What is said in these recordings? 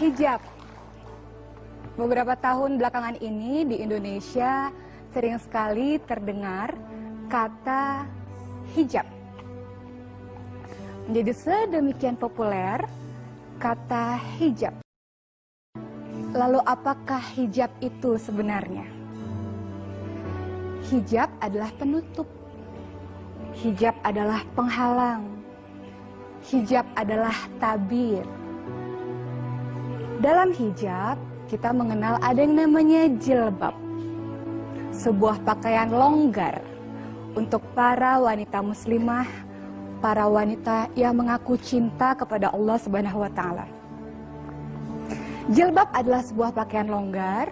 Hijab. Beberapa tahun belakangan ini di Indonesia sering sekali terdengar kata hijab. Menjadi sedemikian populer kata hijab. Lalu apakah hijab itu sebenarnya? Hijab adalah penutup. Hijab adalah penghalang. Hijab adalah tabir. Dalam hijab, kita mengenal ada yang namanya jilbab. Sebuah pakaian longgar untuk para wanita muslimah, para wanita yang mengaku cinta kepada Allah Subhanahu wa Ta'ala. Jilbab adalah sebuah pakaian longgar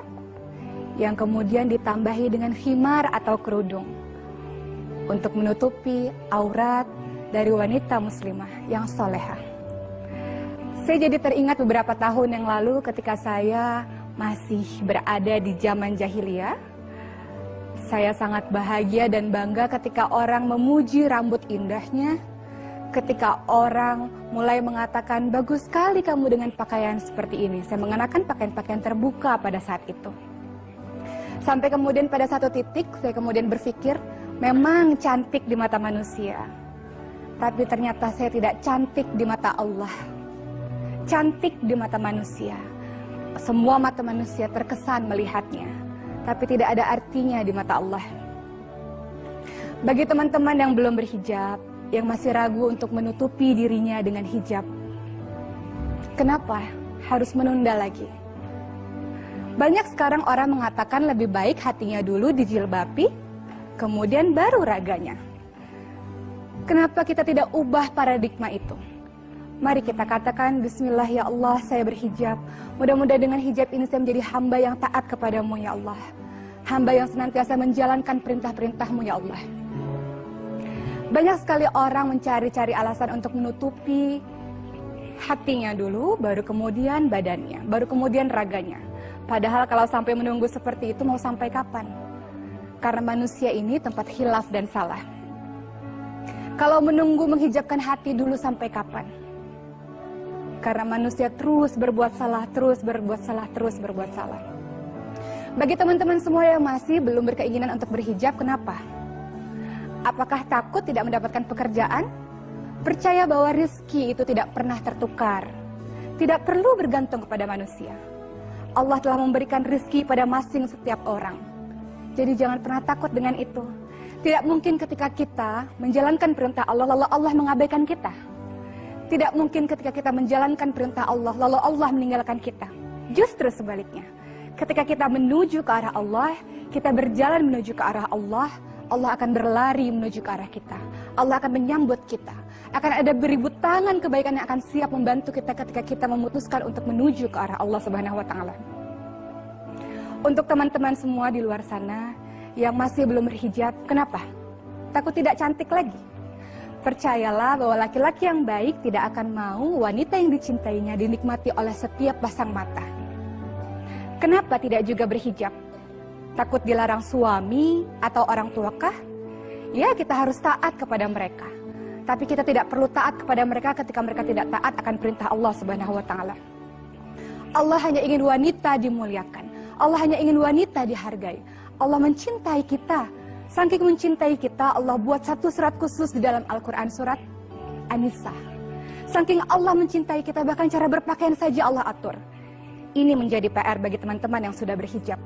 yang kemudian ditambahi dengan khimar atau kerudung untuk menutupi aurat dari wanita muslimah yang solehah. Saya jadi teringat beberapa tahun yang lalu ketika saya masih berada di zaman jahiliyah. Saya sangat bahagia dan bangga ketika orang memuji rambut indahnya, ketika orang mulai mengatakan, bagus sekali kamu dengan pakaian seperti ini. Saya mengenakan pakaian-pakaian terbuka pada saat itu. Sampai kemudian pada satu titik, saya kemudian berpikir, memang cantik di mata manusia. Tapi ternyata saya tidak cantik di mata Allah. Cantik di mata manusia. Semua mata manusia terkesan melihatnya. Tapi tidak ada artinya di mata Allah. Bagi teman-teman yang belum berhijab, yang masih ragu untuk menutupi dirinya dengan hijab, kenapa harus menunda lagi? Banyak sekarang orang mengatakan lebih baik hatinya dulu dijilbabi, kemudian baru raganya. Kenapa kita tidak ubah paradigma itu? Mari kita katakan, bismillah ya Allah, saya berhijab. Mudah-mudahan dengan hijab ini saya menjadi hamba yang taat kepadamu ya Allah. Hamba yang senantiasa menjalankan perintah-perintahmu ya Allah. Banyak sekali orang mencari-cari alasan untuk menutupi hatinya dulu, baru kemudian badannya, baru kemudian raganya. Padahal kalau sampai menunggu seperti itu mau sampai kapan? Karena manusia ini tempat khilaf dan salah. Kalau menunggu menghijabkan hati dulu sampai kapan? Karena manusia terus berbuat salah, terus berbuat salah, terus berbuat salah. Bagi teman-teman semua yang masih belum berkeinginan untuk berhijab, kenapa? Apakah takut tidak mendapatkan pekerjaan? Percaya bahwa rezeki itu tidak pernah tertukar. Tidak perlu bergantung kepada manusia. Allah telah memberikan rezeki pada masing setiap orang. Jadi jangan pernah takut dengan itu. Tidak mungkin ketika kita menjalankan perintah Allah, lalu Allah mengabaikan kita. Tidak mungkin ketika kita menjalankan perintah Allah, lalu Allah meninggalkan kita. Justru sebaliknya. Ketika kita menuju ke arah Allah, kita berjalan menuju ke arah Allah, Allah akan berlari menuju ke arah kita. Allah akan menyambut kita. Akan ada beribu tangan kebaikan yang akan siap membantu kita ketika kita memutuskan untuk menuju ke arah Allah Subhanahu wa Ta'ala. Untuk teman-teman semua di luar sana yang masih belum berhijab, kenapa? Takut tidak cantik lagi? Percayalah bahwa laki-laki yang baik tidak akan mau wanita yang dicintainya dinikmati oleh setiap pasang mata. Kenapa tidak juga berhijab? Takut dilarang suami atau orang tuakah? Ya, kita harus taat kepada mereka. Tapi kita tidak perlu taat kepada mereka ketika mereka tidak taat akan perintah Allah Subhanahu wa Ta'ala. Allah hanya ingin wanita dimuliakan. Allah hanya ingin wanita dihargai. Allah mencintai kita. Saking mencintai kita, Allah buat satu surat khusus di dalam Al-Quran, surat An-Nisa. Saking Allah mencintai kita, bahkan cara berpakaian saja Allah atur. Ini menjadi PR bagi teman-teman yang sudah berhijab.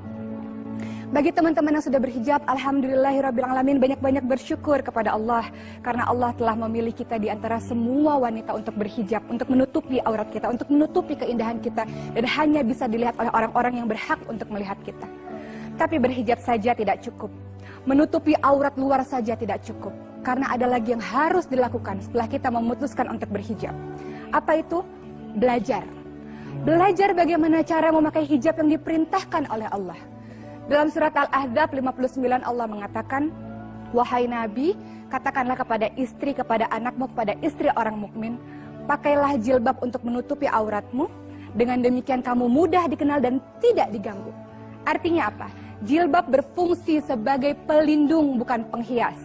Bagi teman-teman yang sudah berhijab, alhamdulillahirrabbilalamin, banyak-banyak bersyukur kepada Allah. Karena Allah telah memilih kita di antara semua wanita untuk berhijab, untuk menutupi aurat kita, untuk menutupi keindahan kita. Dan hanya bisa dilihat oleh orang-orang yang berhak untuk melihat kita. Tapi berhijab saja tidak cukup. Menutupi aurat luar saja tidak cukup. Karena ada lagi yang harus dilakukan setelah kita memutuskan untuk berhijab. Apa itu? Belajar. Belajar bagaimana cara memakai hijab yang diperintahkan oleh Allah. Dalam surat Al-Ahzab 59 Allah mengatakan, wahai Nabi, katakanlah kepada istri, kepada anakmu, kepada istri orang mukmin, pakailah jilbab untuk menutupi auratmu. Dengan demikian kamu mudah dikenal dan tidak diganggu. Artinya apa? Jilbab berfungsi sebagai pelindung, bukan penghias.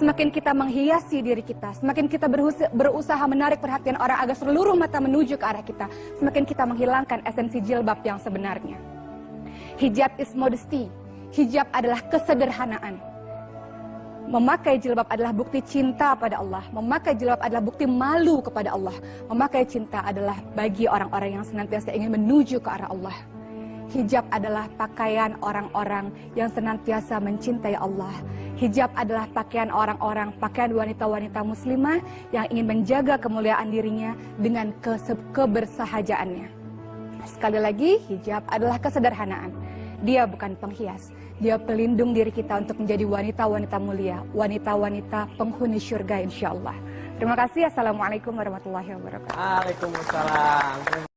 semakin kita menghiasi diri kita, semakin kita berusaha menarik perhatian orang agar seluruh mata menuju ke arah kita, semakin kita menghilangkan esensi jilbab yang sebenarnya. Hijab is modesty. Hijab adalah kesederhanaan. Memakai jilbab adalah bukti cinta pada Allah. Memakai jilbab adalah bukti malu kepada Allah. Memakai cinta adalah bagi orang-orang yang senantiasa ingin menuju ke arah Allah. Hijab adalah pakaian orang-orang yang senantiasa mencintai Allah. Hijab adalah pakaian orang-orang, pakaian wanita-wanita muslimah yang ingin menjaga kemuliaan dirinya dengan kebersahajaannya. Sekali lagi, hijab adalah kesederhanaan. Dia bukan penghias. Dia pelindung diri kita untuk menjadi wanita-wanita mulia, wanita-wanita penghuni syurga insya Allah. Terima kasih. Assalamualaikum warahmatullahi wabarakatuh. Waalaikumsalam.